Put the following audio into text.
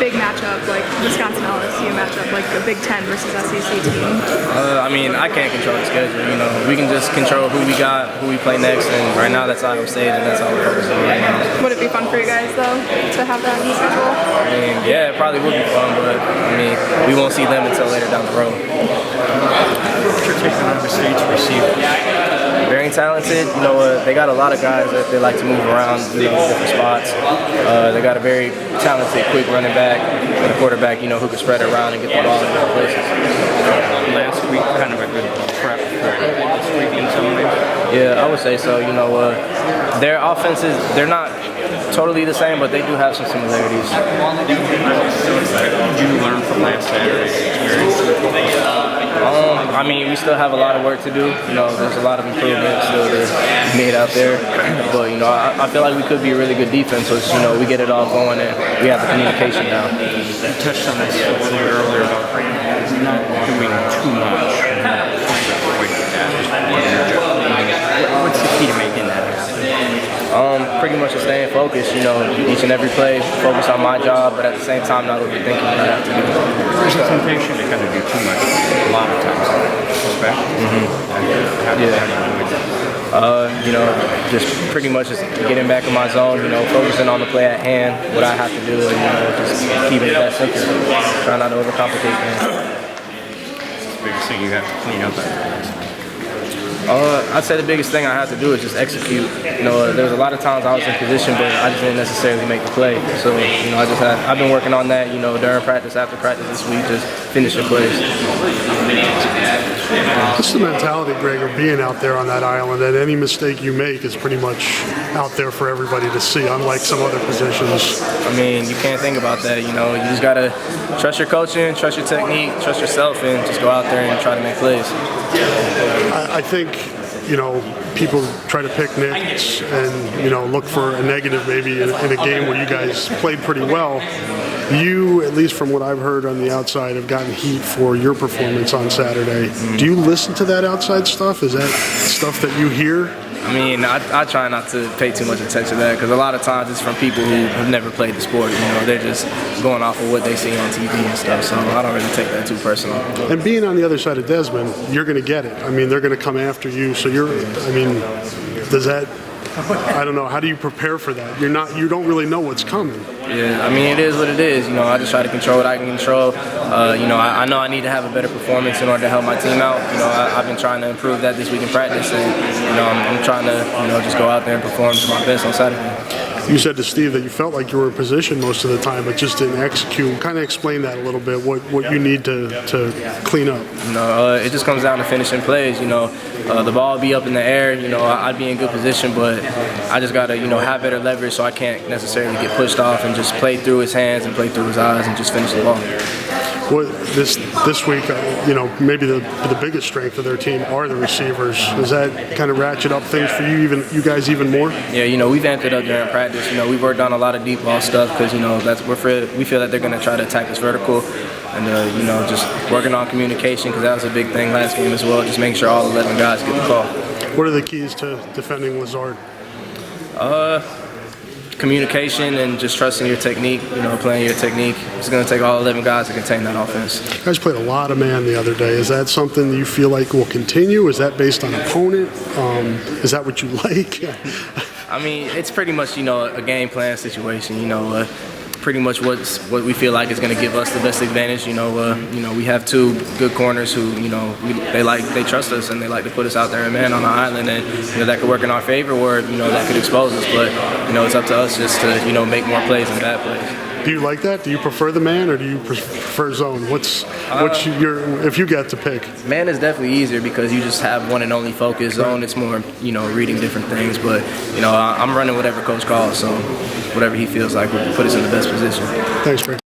big matchup like Wisconsin-LSU matchup, like a Big Ten versus SEC team? I mean, I can't control the schedule. You know, we can just control who we got, who we play next, and right now that's Iowa State, and that's all we're focusing on right now. Would it be fun for you guys though to have that in the schedule? I mean, yeah, it probably would be fun, but I mean, we won't see them until later down the road. What's your take on Iowa State's receivers? Very talented. You know, they got a lot of guys that they like to move around, you know, different spots. They got a very talented, quick running back and a quarterback, you know, who can spread it around and get the ball in different places. Last week, kind of a good prep for this week in some ways. Yeah, I would say so. You know, their offenses, they're not totally the same, but they do have some similarities. What did you learn from last Saturday's experience? I mean, we still have a lot of work to do. You know, there's a lot of improvements still to be made out there. But, you know, I feel like we could be a really good defense once, you know, we get it all going and we have the communication down. You touched on this a little bit earlier about not doing too much. What's the key to making that happen? Pretty much just staying focused, you know, each and every play, focus on my job, but at the same time not overthinking what I have to do. There's a temptation to kind of do too much a lot of times. You know, just pretty much just getting back in my zone, you know, focusing on the play at hand, what I have to do, and, you know, just keeping it that simple. Try not to overcomplicate things. What's the biggest thing you have to clean up after? I'd say the biggest thing I have to do is just execute. You know, there's a lot of times I was in position, but I just didn't necessarily make the play. So, you know, I've been working on that, you know, during practice, after practice this week, just finishing plays. What's the mentality, Greg, of being out there on that island, that any mistake you make is pretty much out there for everybody to see, unlike some other positions? I mean, you can't think about that, you know. You just got to trust your coaching, trust your technique, trust yourself, and just go out there and try to make plays. I think, you know, people try to pick nits and, you know, look for a negative maybe in a game where you guys played pretty well. You, at least from what I've heard on the outside, have gotten heat for your performance on Saturday. Do you listen to that outside stuff? Is that stuff that you hear? I mean, I try not to pay too much attention to that because a lot of times it's from people who have never played the sport. You know, they're just going off of what they see on TV and stuff. So I don't really take that too personal. And being on the other side of Desmond, you're going to get it. I mean, they're going to come after you. So does that? I don't know. How do you prepare for that? You don't really know what's coming. Yeah, I mean, it is what it is. You know, I just try to control what I can control. You know, I know I need to have a better performance in order to help my team out. You know, I've been trying to improve that this week in practice, and you know, I'm trying to, you know, just go out there and perform to my best on Saturday. You said to Steve that you felt like you were in position most of the time, but just didn't execute. Kind of explain that a little bit. What you need to clean up. You know, it just comes down to finishing plays. You know, the ball will be up in the air. You know, I'd be in good position, but I just gotta, you know, have better leverage so I can't necessarily get pushed off and just play through his hands and play through his eyes and just finish the ball. What this week, you know, maybe the biggest strength of their team are the receivers. Does that kind of ratchet up things for you guys even more? Yeah, you know, we've amped it up during practice. You know, we've worked on a lot of deep ball stuff because, you know, we feel that they're going to try to attack us vertical, and you know, just working on communication because that was a big thing last game as well. Just making sure all 11 guys get the call. What are the keys to defending Lazard? Communication and just trusting your technique, you know, playing your technique. It's going to take all 11 guys to contain that offense. You guys played a lot of man the other day. Is that something that you feel like will continue? Is that based on opponent? Is that what you like? I mean, it's pretty much, you know, a game plan situation, you know, pretty much what we feel like is going to give us the best advantage. You know, we have two good corners who, you know, they trust us and they like to put us out there and man on the island, and you know that could work in our favor or, you know, that could expose us. But you know, it's up to us just to, you know, make more plays than bad plays. Do you like that? Do you prefer the man or do you prefer zone? What's if you got to pick? Man is definitely easier because you just have one and only focus. Zone, it's more, you know, reading different things. But you know, I'm running whatever coach calls, so whatever he feels like will put us in the best position. Thanks, Greg.